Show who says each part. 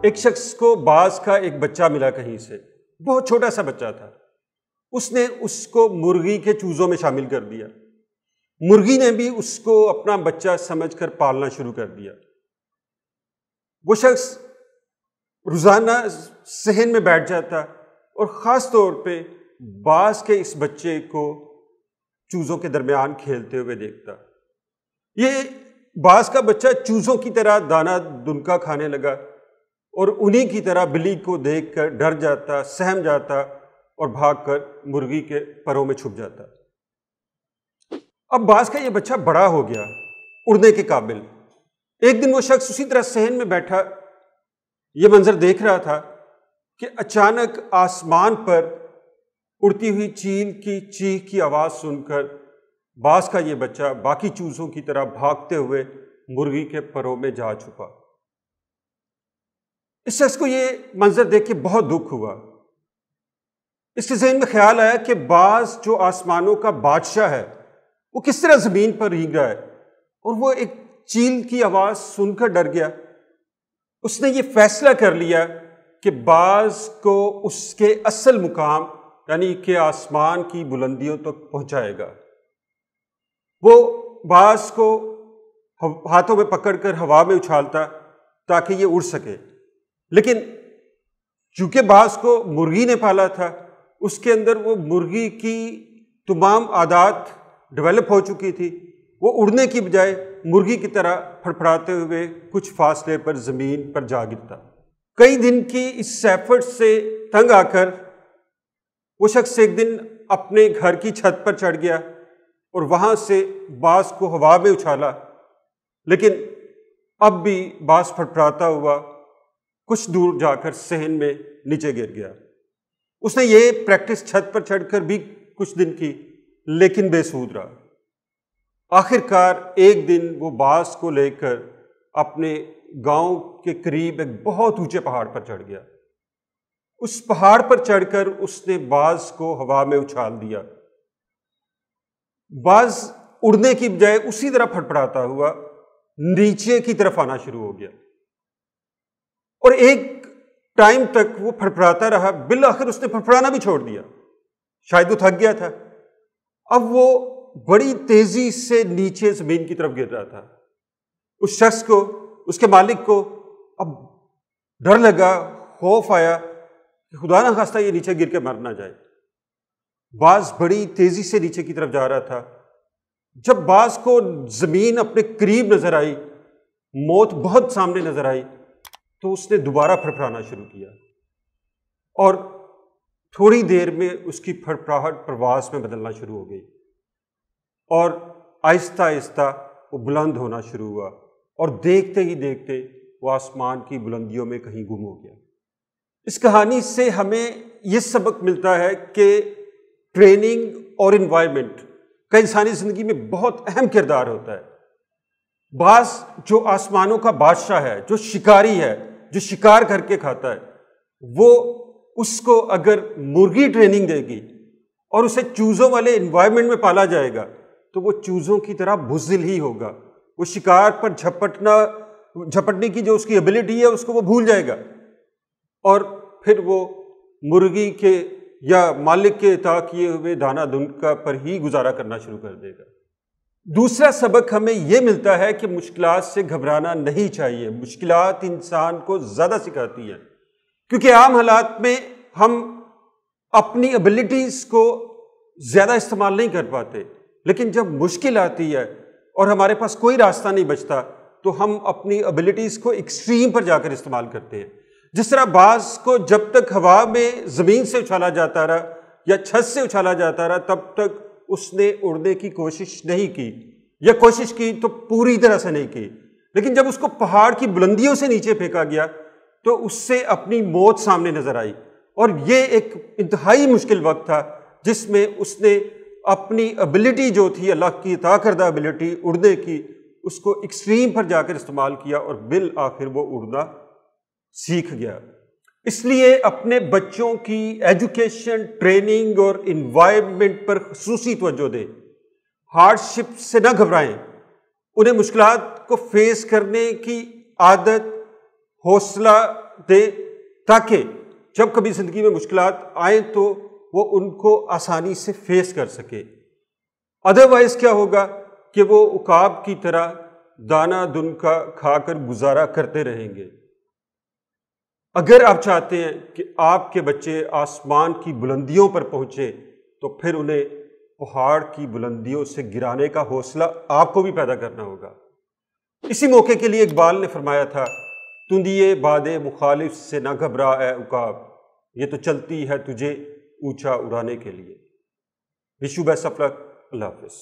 Speaker 1: ایک شخص کو باز کا ایک بچہ ملا کہیں سے، بہت چھوٹا سا بچہ تھا۔ اس نے اس کو مرغی کے چوزوں میں شامل کر دیا۔ مرغی نے بھی اس کو اپنا بچہ سمجھ کر پالنا شروع کر دیا۔ وہ شخص روزانہ صحن میں بیٹھ جاتا اور خاص طور پہ باز کے اس بچے کو چوزوں کے درمیان کھیلتے ہوئے دیکھتا۔ یہ باز کا بچہ چوزوں کی طرح دانا دنکا کھانے لگا اور انہی کی طرح بلی کو دیکھ کر ڈر جاتا، سہم جاتا اور بھاگ کر مرغی کے پروں میں چھپ جاتا۔ اب باز کا یہ بچہ بڑا ہو گیا، اڑنے کے قابل۔ ایک دن وہ شخص اسی طرح صحن میں بیٹھا یہ منظر دیکھ رہا تھا کہ اچانک آسمان پر اڑتی ہوئی چیل کی چیخ کی آواز سن کر باز کا یہ بچہ باقی چوزوں کی طرح بھاگتے ہوئے مرغی کے پروں میں جا چھپا۔ اس شخص کو یہ منظر دیکھ کے بہت دکھ ہوا۔ اس کے ذہن میں خیال آیا کہ باز جو آسمانوں کا بادشاہ ہے وہ کس طرح زمین پر رینگ رہا ہے، اور وہ ایک چیل کی آواز سن کر ڈر گیا۔ اس نے یہ فیصلہ کر لیا کہ باز کو اس کے اصل مقام یعنی کہ آسمان کی بلندیوں تک پہنچائے گا۔ وہ باز کو ہاتھوں میں پکڑ کر ہوا میں اچھالتا تاکہ یہ اڑ سکے، لیکن چونکہ باز کو مرغی نے پالا تھا، اس کے اندر وہ مرغی کی تمام عادات ڈیولپ ہو چکی تھی۔ وہ اڑنے کی بجائے مرغی کی طرح پھڑپھڑاتے ہوئے کچھ فاصلے پر زمین پر جا گرتا۔ کئی دن کی اس ایفرٹ سے تنگ آ کر وہ شخص ایک دن اپنے گھر کی چھت پر چڑھ گیا اور وہاں سے باز کو ہوا میں اچھالا، لیکن اب بھی باز پھڑپھڑاتا ہوا کچھ دور جا کر صحن میں نیچے گر گیا۔ اس نے یہ پریکٹس چھت پر چڑھ کر بھی کچھ دن کی، لیکن بے سود رہا۔ آخر کار ایک دن وہ باز کو لے کر اپنے گاؤں کے قریب ایک بہت اونچے پہاڑ پر چڑھ گیا۔ اس پہاڑ پر چڑھ کر اس نے باز کو ہوا میں اچھال دیا۔ باز اڑنے کی بجائے اسی طرح پھڑپڑاتا ہوا نیچے کی طرف آنا شروع ہو گیا، اور ایک ٹائم تک وہ پھڑپڑاتا رہا۔ بالآخر اس نے پھڑپڑانا بھی چھوڑ دیا، شاید وہ تھک گیا تھا۔ اب وہ بڑی تیزی سے نیچے زمین کی طرف گر رہا تھا۔ اس شخص کو، اس کے مالک کو اب ڈر لگا، خوف آیا کہ خدا نہ خواستہ یہ نیچے گر کے مر نہ جائے۔ باز بڑی تیزی سے نیچے کی طرف جا رہا تھا۔ جب باز کو زمین اپنے قریب نظر آئی، موت بہت سامنے نظر آئی، تو اس نے دوبارہ پھڑپڑانا شروع کیا، اور تھوڑی دیر میں اس کی پھڑپڑاہٹ پرواز میں بدلنا شروع ہو گئی، اور آہستہ آہستہ وہ بلند ہونا شروع ہوا، اور دیکھتے ہی دیکھتے وہ آسمان کی بلندیوں میں کہیں گم ہو گیا۔ اس کہانی سے ہمیں یہ سبق ملتا ہے کہ ٹریننگ اور انوائرمنٹ کا انسانی زندگی میں بہت اہم کردار ہوتا ہے۔ باز جو آسمانوں کا بادشاہ ہے، جو شکاری ہے، جو شکار کر کے کھاتا ہے، وہ اس کو اگر مرغی ٹریننگ دے گی اور اسے چوزوں والے انوائرمنٹ میں پالا جائے گا تو وہ چوزوں کی طرح بزدل ہی ہوگا۔ وہ شکار پر جھپٹنے کی جو اس کی ایبلٹی ہے اس کو وہ بھول جائے گا، اور پھر وہ مرغی کے یا مالک کے عطا کیے ہوئے دانا دنکا پر ہی گزارا کرنا شروع کر دے گا۔ دوسرا سبق ہمیں یہ ملتا ہے کہ مشکلات سے گھبرانا نہیں چاہیے۔ مشکلات انسان کو زیادہ سکھاتی ہیں، کیونکہ عام حالات میں ہم اپنی ایبلٹیز کو زیادہ استعمال نہیں کر پاتے، لیکن جب مشکل آتی ہے اور ہمارے پاس کوئی راستہ نہیں بچتا تو ہم اپنی ایبلٹیز کو ایکسٹریم پر جا کر استعمال کرتے ہیں۔ جس طرح باز کو جب تک ہوا میں زمین سے اچھالا جاتا رہا یا چھت سے اچھالا جاتا رہا تب تک اس نے اڑنے کی کوشش نہیں کی، یا کوشش کی تو پوری طرح سے نہیں کی، لیکن جب اس کو پہاڑ کی بلندیوں سے نیچے پھینکا گیا تو اس سے اپنی موت سامنے نظر آئی، اور یہ ایک انتہائی مشکل وقت تھا جس میں اس نے اپنی ایبلٹی جو تھی، اللہ کی عطا کردہ ایبلٹی اڑنے کی، اس کو ایکسٹریم پر جا کر استعمال کیا، اور بالآخر وہ اڑنا سیکھ گیا۔ اس لیے اپنے بچوں کی ایجوکیشن، ٹریننگ اور انوائرمنٹ پر خصوصی توجہ دیں۔ ہارڈ شپ سے نہ گھبرائیں، انہیں مشکلات کو فیس کرنے کی عادت، حوصلہ دیں تاکہ جب کبھی زندگی میں مشکلات آئیں تو وہ ان کو آسانی سے فیس کر سکے۔ ادروائز کیا ہوگا کہ وہ عقاب کی طرح دانہ دن کا کھا کر گزارا کرتے رہیں گے۔ اگر آپ چاہتے ہیں کہ آپ کے بچے آسمان کی بلندیوں پر پہنچے تو پھر انہیں پہاڑ کی بلندیوں سے گرانے کا حوصلہ آپ کو بھی پیدا کرنا ہوگا۔ اسی موقع کے لیے اقبال نے فرمایا تھا، تندیے باد مخالف سے نہ گھبرا اے عقاب، یہ تو چلتی ہے تجھے اونچا اڑانے کے لیے۔ وش یو بیسٹ آف لک۔ اللہ حافظ۔